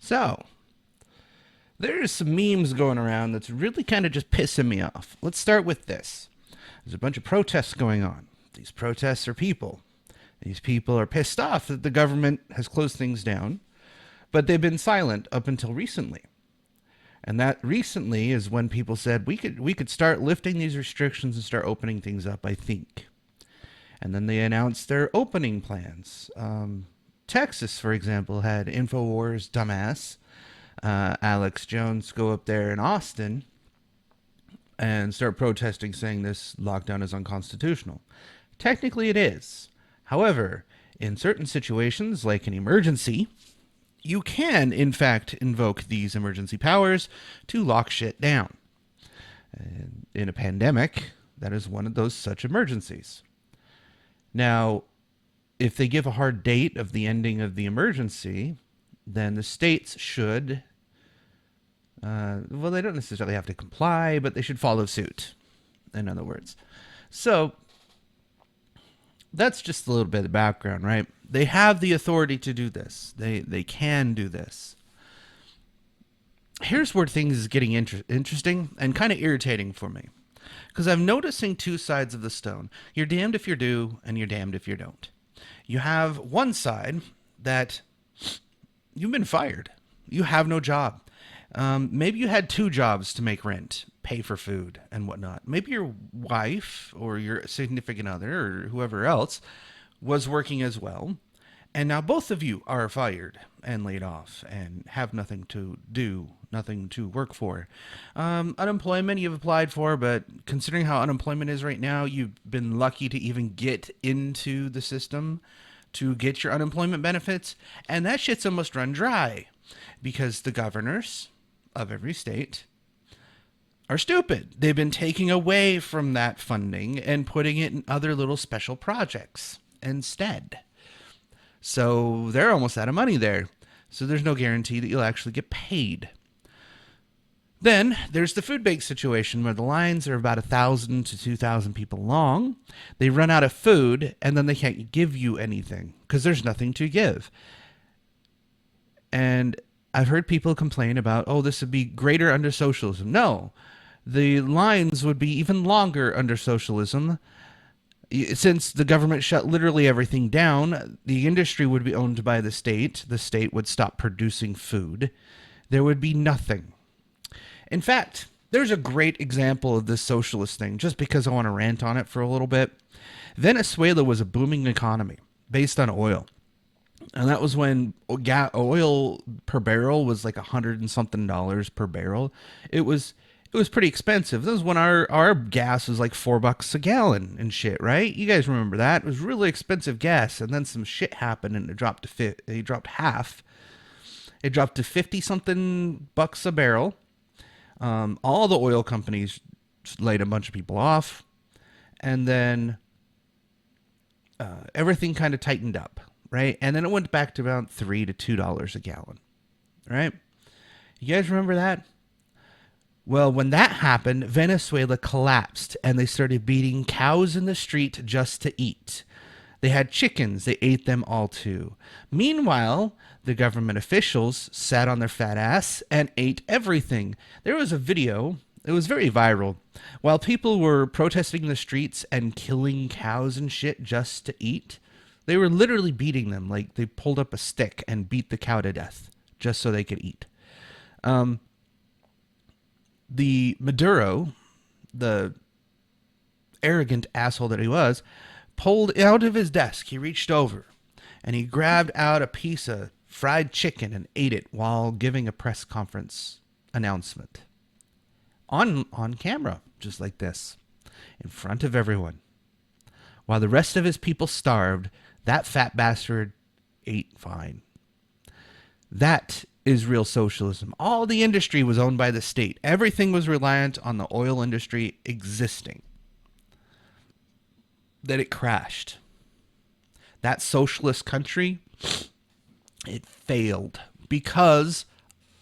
So, there's some memes going around that's really kind of just pissing me off. Let's start with this. There's a bunch of protests going on. These protests are people. These people are pissed off that the government has closed things down, but they've been silent up until recently. And that recently is when people said we could start lifting these restrictions and start opening things up, I think. And then they announced their opening plans. Texas, for example, had InfoWars dumbass Alex Jones go up there in Austin and start protesting, saying this lockdown is unconstitutional. Technically, it is. However, in certain situations, like an emergency, you can, in fact, invoke these emergency powers to lock shit down. And in a pandemic, that is one of those such emergencies. Now, if they give a hard date of the ending of the emergency, then the states should, well, they don't necessarily have to comply, but they should follow suit, in other words. So, that's just a little bit of background, right? They have the authority to do this. They can do this. Here's where things is getting interesting and kind of irritating for me. Because I'm noticing two sides of the stone. You're damned if you do, and you're damned if you don't. You have one side that you've been fired. You have no job. Maybe you had two jobs to make rent, pay for food, and whatnot. Maybe your wife or your significant other or whoever else was working as well. And now both of you are fired and laid off and have nothing to do, nothing to work for. Unemployment you've applied for, but considering how unemployment is right now, you've been lucky to even get into the system to get your unemployment benefits. And that shit's almost run dry because the governors of every state are stupid. They've been taking away from that funding and putting it in other little special projects instead. So they're almost out of money there. So there's no guarantee that you'll actually get paid. Then there's the food bank situation where the lines are about 1,000 to 2,000 people long. They run out of food and then they can't give you anything because there's nothing to give. And I've heard people complain about, oh, this would be greater under socialism. No, the lines would be even longer under socialism. Since the government shut literally everything down, the industry would be owned by the state. The state would stop producing food. There would be nothing. In fact, there's a great example of this socialist thing, just because I want to rant on it for a little bit. Venezuela was a booming economy based on oil. And that was when oil per barrel was like $100 and something per barrel. It was pretty expensive. This was when our gas was like $4 a gallon and shit, right? You guys remember that? It was really expensive gas, and then some shit happened and it dropped half. It dropped to 50 something bucks a barrel. All the oil companies laid a bunch of people off, and then everything kind of tightened up. Right? And then it went back to about $3 to $2 a gallon. Right? You guys remember that? Well, when that happened, Venezuela collapsed and they started beating cows in the street just to eat. They had chickens. They ate them all too. Meanwhile, the government officials sat on their fat ass and ate everything. There was a video. It was very viral. While people were protesting in the streets and killing cows and shit just to eat, they were literally beating them. Like, they pulled up a stick and beat the cow to death just so they could eat. The Maduro, the arrogant asshole that he was, pulled out of his desk. He reached over and he grabbed out a piece of fried chicken and ate it while giving a press conference announcement. On camera, just like this, in front of everyone. While the rest of his people starved, that fat bastard ate fine. That is real socialism. All the industry was owned by the state. Everything was reliant on the oil industry existing. Then it crashed. That socialist country, it failed because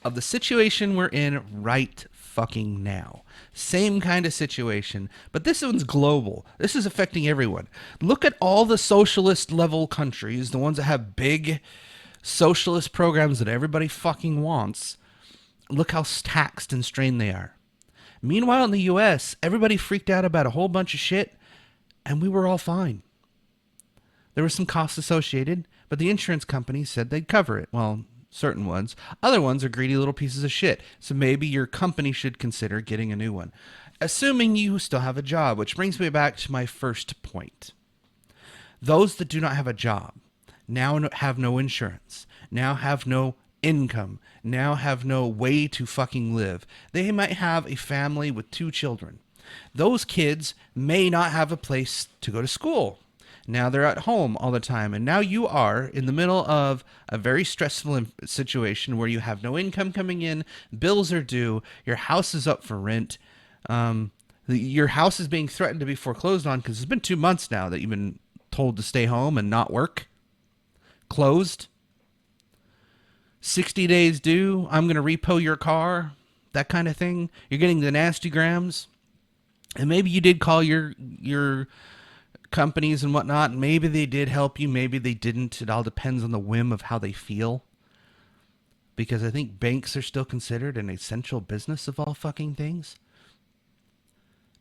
of the situation we're in right fucking now. Same kind of situation, but this one's global. This is affecting everyone. Look at all the socialist level countries, the ones that have big socialist programs that everybody fucking wants, look how taxed and strained they are. Meanwhile, in the US, everybody freaked out about a whole bunch of shit, and we were all fine. There were some costs associated, but the insurance companies said they'd cover it. Well, certain ones. Other ones are greedy little pieces of shit. So maybe your company should consider getting a new one. Assuming you still have a job, which brings me back to my first point. Those that do not have a job now have no insurance, now have no income, now have no way to fucking live. They might have a family with 2 children. Those kids may not have a place to go to school. Now they're at home all the time. And now you are in the middle of a very stressful situation where you have no income coming in, bills are due, your house is up for rent. Your house is being threatened to be foreclosed on because it's been 2 months now that you've been told to stay home and not work. Closed. 60 days due. I'm going to repo your car. That kind of thing. You're getting the nasty grams. And maybe you did call your companies and whatnot. And maybe they did help you. Maybe they didn't. It all depends on the whim of how they feel. Because I think banks are still considered an essential business of all fucking things.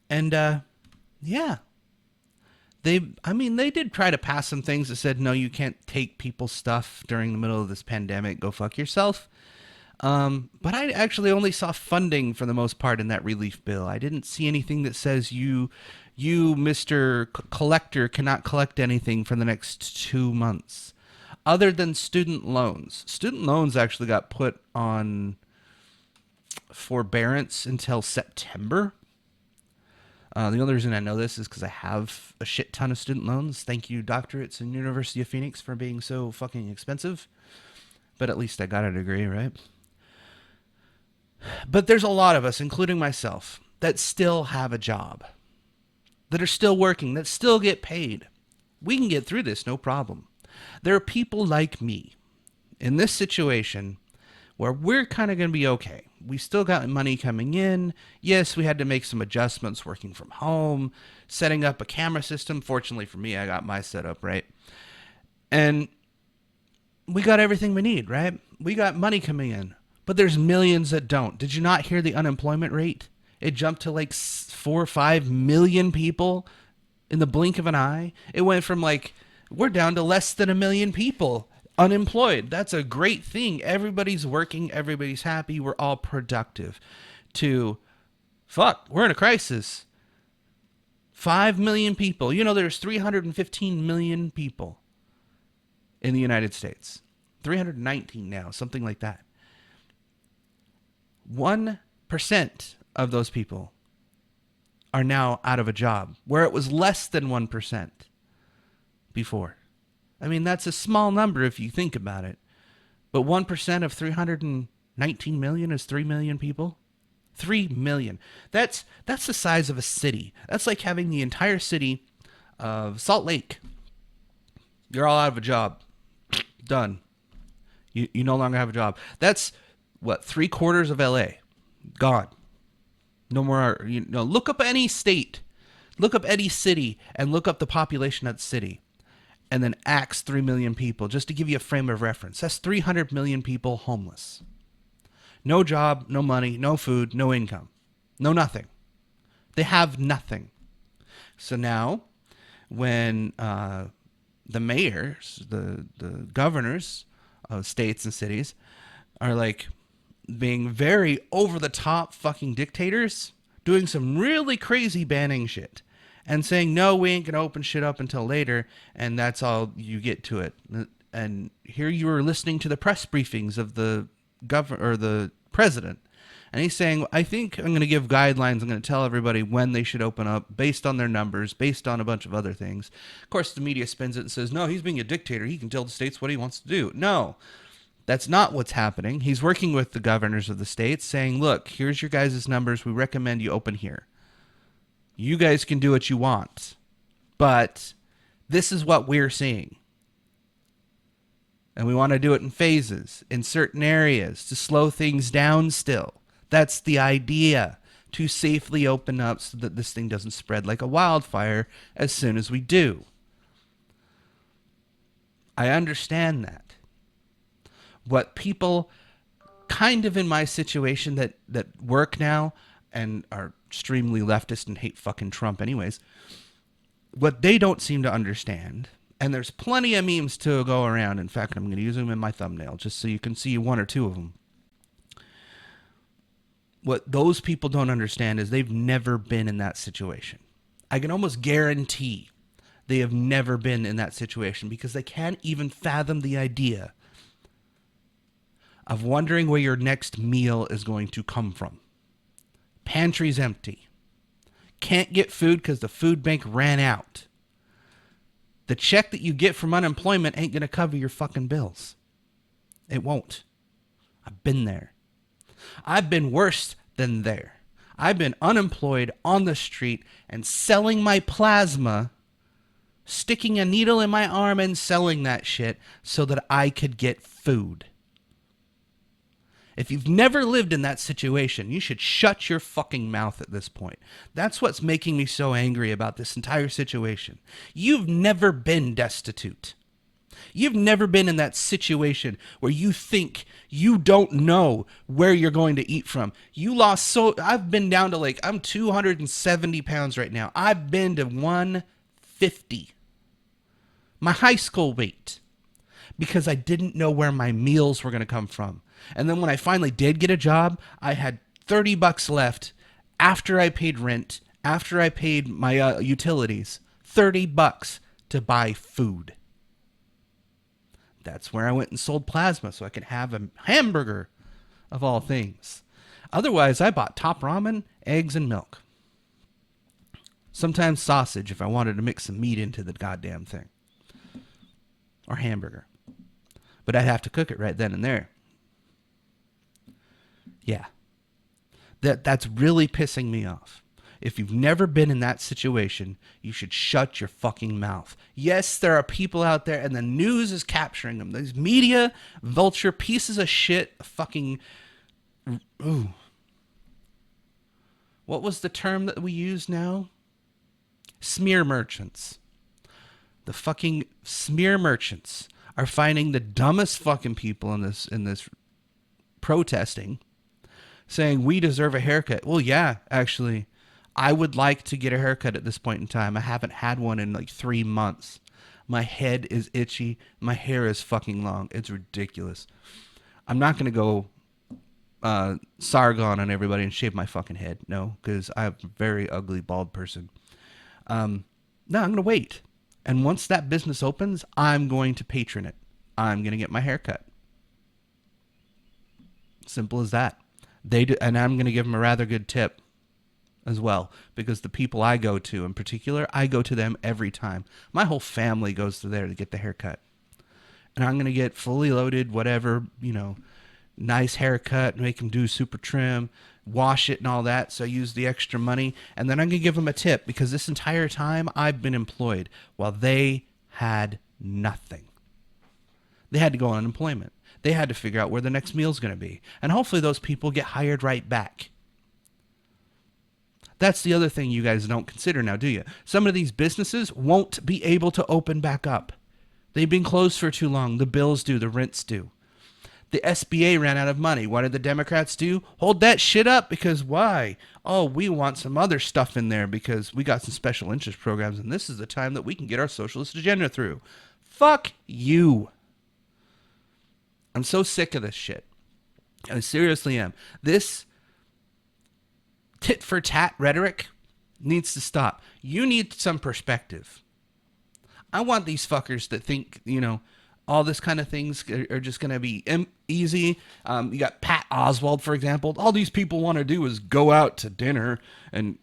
And, yeah. They did try to pass some things that said, no, you can't take people's stuff during the middle of this pandemic. Go fuck yourself. But I actually only saw funding for the most part in that relief bill. I didn't see anything that says you, Mr. Collector, cannot collect anything for the next 2 months. Other than student loans. Student loans actually got put on forbearance until September. The only reason I know this is because I have a shit ton of student loans. Thank you, doctorates in University of Phoenix, for being so fucking expensive. But at least I got a degree, right? But there's a lot of us, including myself, that still have a job, that are still working, that still get paid. We can get through this, no problem. There are people like me in this situation where we're kind of going to be okay. We still got money coming in. Yes, we had to make some adjustments working from home, setting up a camera system. Fortunately for me, I got my setup right. And we got everything we need, right? We got money coming in. But there's millions that don't. Did you not hear the unemployment rate? It jumped to like 4 or 5 million people in the blink of an eye. It went from we're down to less than 1 million people unemployed. That's a great thing. Everybody's working. Everybody's happy. We're all productive. To, fuck, we're in a crisis. 5 million people. There's 315 million people in the United States. 319 now, something like that. 1% of those people are now out of a job, where it was less than 1% before. I mean, that's a small number if you think about it. But 1% of 319 million is 3 million people. 3 million. That's the size of a city. That's like having the entire city of Salt Lake. You're all out of a job. Done. You no longer have a job. That's, 3/4 of LA. Gone. No more. Look up any state. Look up any city and look up the population of the city. And then axe 3 million people, just to give you a frame of reference. That's 300 million people homeless. No job, no money, no food, no income. No nothing. They have nothing. So now, when the mayors, the governors of states and cities are being very over-the-top fucking dictators, doing some really crazy banning shit, and saying, no, we ain't going to open shit up until later, and that's all you get to it. And here you are listening to the press briefings of the the president, and he's saying, I think I'm going to give guidelines. I'm going to tell everybody when they should open up based on their numbers, based on a bunch of other things. Of course, the media spins it and says, no, he's being a dictator. He can tell the states what he wants to do. No, that's not what's happening. He's working with the governors of the states saying, look, here's your guys' numbers. We recommend you open here. You guys can do what you want, but this is what we're seeing. And we want to do it in phases, in certain areas, to slow things down still. That's the idea, to safely open up so that this thing doesn't spread like a wildfire as soon as we do. I understand that. What people kind of in my situation that work now and are extremely leftist and hate fucking Trump anyways, what they don't seem to understand, and there's plenty of memes to go around. In fact, I'm going to use them in my thumbnail just so you can see one or two of them. What those people don't understand is they've never been in that situation. I can almost guarantee they have never been in that situation because they can't even fathom the idea of wondering where your next meal is going to come from. Pantry's empty. Can't get food because the food bank ran out. The check that you get from unemployment ain't going to cover your fucking bills. It won't. I've been there. I've been worse than there. I've been unemployed on the street and selling my plasma, sticking a needle in my arm and selling that shit so that I could get food. If you've never lived in that situation, you should shut your fucking mouth at this point. That's what's making me so angry about this entire situation. You've never been destitute. You've never been in that situation where you think you don't know where you're going to eat from. I've been down to I'm 270 pounds right now. I've been to 150. My high school weight. Because I didn't know where my meals were going to come from. And then when I finally did get a job, I had $30 left after I paid rent, after I paid my utilities, $30 to buy food. That's where I went and sold plasma so I could have a hamburger of all things. Otherwise, I bought Top Ramen, eggs, and milk. Sometimes sausage if I wanted to mix some meat into the goddamn thing. Or hamburger. But I'd have to cook it right then and there. Yeah. That's really pissing me off. If you've never been in that situation, you should shut your fucking mouth. Yes, there are people out there, and the news is capturing them. These media vulture pieces of shit, fucking... Ooh. What was the term that we use now? Smear merchants. The fucking smear merchants are finding the dumbest fucking people in this protesting, saying we deserve a haircut. Well, yeah, actually, I would like to get a haircut at this point in time. I haven't had one in 3 months. My head is itchy. My hair is fucking long. It's ridiculous. I'm not going to go Sargon on everybody and shave my fucking head. No, because I'm a very ugly, bald person. No, I'm going to wait. And once that business opens, I'm going to patron it. I'm going to get my hair cut. Simple as that. And I'm going to give them a rather good tip as well, because the people I go to in particular, I go to them every time. My whole family goes to there to get the haircut. And I'm going to get fully loaded, whatever, nice haircut, make them do super trim, wash it and all that, so I use the extra money, and then I'm going to give them a tip, because this entire time I've been employed while they had nothing. They had to go on unemployment. They had to figure out where the next meal's going to be, and hopefully those people get hired right back. That's the other thing you guys don't consider now, do you? Some of these businesses won't be able to open back up. They've been closed for too long. The bills do, the rents do. The SBA ran out of money. What did the Democrats do? Hold that shit up, because why? Oh, we want some other stuff in there because we got some special interest programs, and this is the time that we can get our socialist agenda through. Fuck you. I'm so sick of this shit. I seriously am. This tit-for-tat rhetoric needs to stop. You need some perspective. I want these fuckers that think, all this kind of things are just going to be easy. You got Pat Oswalt, for example. All these people want to do is go out to dinner, and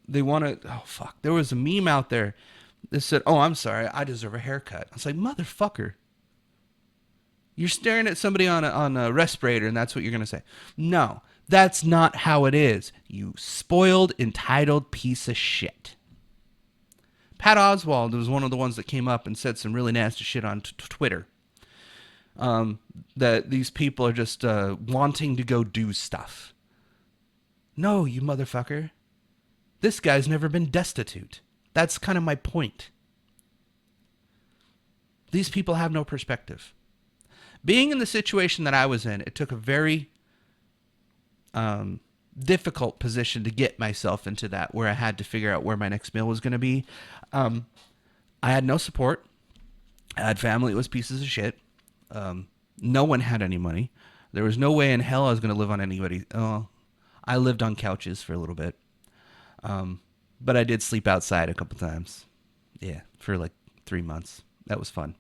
they want to... Oh, fuck. There was a meme out there that said, oh, I'm sorry, I deserve a haircut. I was like, motherfucker. You're staring at somebody on a respirator, and that's what you're going to say. No, that's not how it is. You spoiled, entitled piece of shit. Pat Oswalt was one of the ones that came up and said some really nasty shit on Twitter. That these people are just wanting to go do stuff. No, you motherfucker. This guy's never been destitute. That's kind of my point. These people have no perspective. Being in the situation that I was in, it took a very difficult position to get myself into that, where I had to figure out where my next meal was going to be. I had no support. I had family that was pieces of shit. No one had any money. There was no way in hell I was going to live on anybody. I lived on couches for a little bit. But I did sleep outside a couple times. Yeah, for like 3 months. That was fun.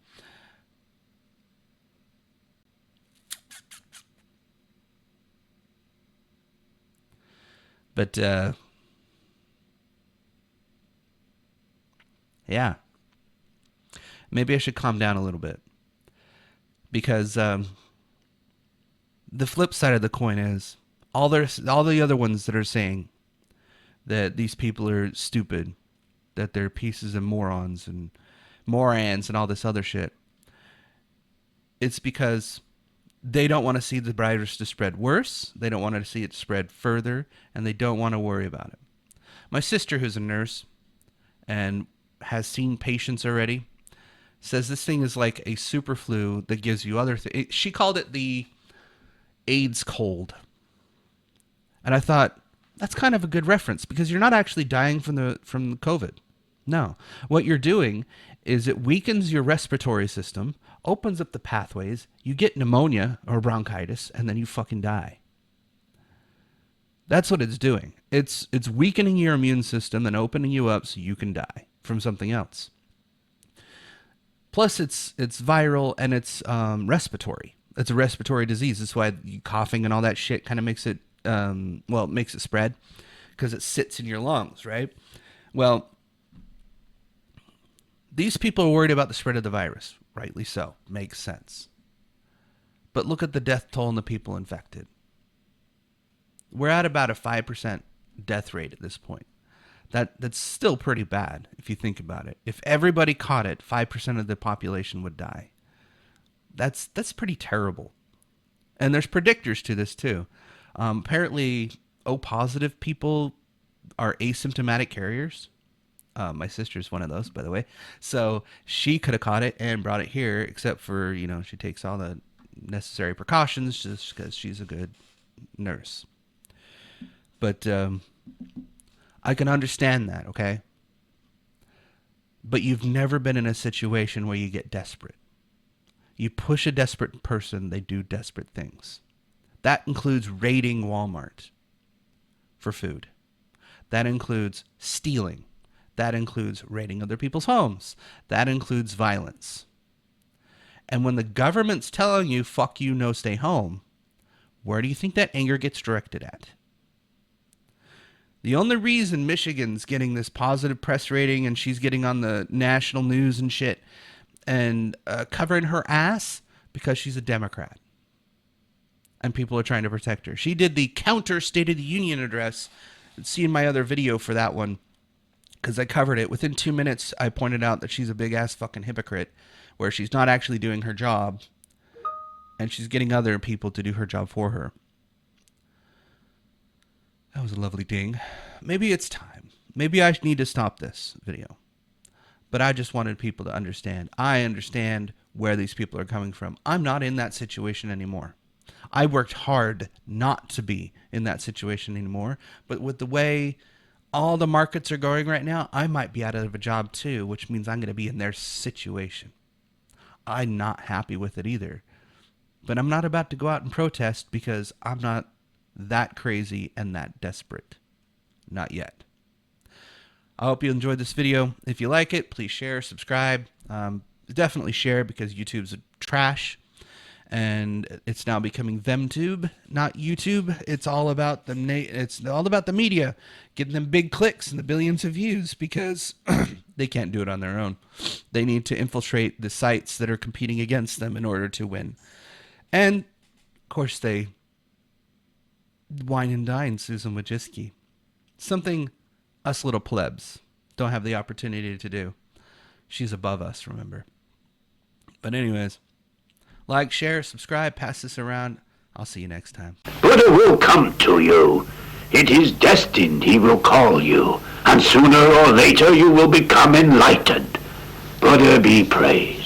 But, yeah. Maybe I should calm down a little bit. Because the flip side of the coin is all the other ones that are saying that these people are stupid, that they're pieces of morons and all this other shit. It's because they don't want to see the virus to spread worse. They don't want to see it spread further, and they don't want to worry about it. My sister, who's a nurse and has seen patients already, says this thing is like a super flu that gives you other things. She called it the AIDS cold. And I thought, that's kind of a good reference, because you're not actually dying from COVID. No. What you're doing is it weakens your respiratory system, opens up the pathways, you get pneumonia or bronchitis, and then you fucking die. That's what it's doing. It's weakening your immune system and opening you up so you can die from something else. Plus, it's viral and it's respiratory. It's a respiratory disease. That's why coughing and all that shit kind of makes it, it makes it spread, because it sits in your lungs, right? Well, these people are worried about the spread of the virus. Rightly so. Makes sense. But look at the death toll in the people infected. We're at about a 5% death rate at this point. That's still pretty bad if you think about it. If everybody caught it, 5% of the population would die. That's pretty terrible. And there's predictors to this too. Apparently, O-positive people are asymptomatic carriers. My sister's one of those, by the way. So she could have caught it and brought it here, except for, she takes all the necessary precautions just because she's a good nurse. But I can understand that, okay? But you've never been in a situation where you get desperate. You push a desperate person, they do desperate things. That includes raiding Walmart for food. That includes stealing. That includes raiding other people's homes. That includes violence. And when the government's telling you, fuck you, no, stay home, where do you think that anger gets directed at? The only reason Michigan's getting this positive press rating and she's getting on the national news and shit and covering her ass, because she's a Democrat. And people are trying to protect her. She did the counter State of the Union address. See in my other video for that one, because I covered it. Within 2 minutes, I pointed out that she's a big-ass fucking hypocrite, where she's not actually doing her job, and she's getting other people to do her job for her. That was a lovely ding. Maybe it's time. Maybe I need to stop this video. But I just wanted people to understand. I understand where these people are coming from. I'm not in that situation anymore. I worked hard not to be in that situation anymore. But with the way all the markets are going right now, I might be out of a job too, which means I'm going to be in their situation. I'm not happy with it either. But I'm not about to go out and protest, because I'm not that crazy and that desperate. Not yet. I hope you enjoyed this video. If you like it, please share, subscribe. Definitely share, because YouTube's trash. And it's now becoming ThemTube, not YouTube. It's all about the media, getting them big clicks and the billions of views, because they can't do it on their own. They need to infiltrate the sites that are competing against them in order to win. And of course, they wine and dine Susan Wojcicki. Something us little plebs don't have the opportunity to do. She's above us, remember. But anyways, like, share, subscribe, pass this around. I'll see you next time. Buddha will come to you. It is destined he will call you, and sooner or later you will become enlightened. Buddha be praised.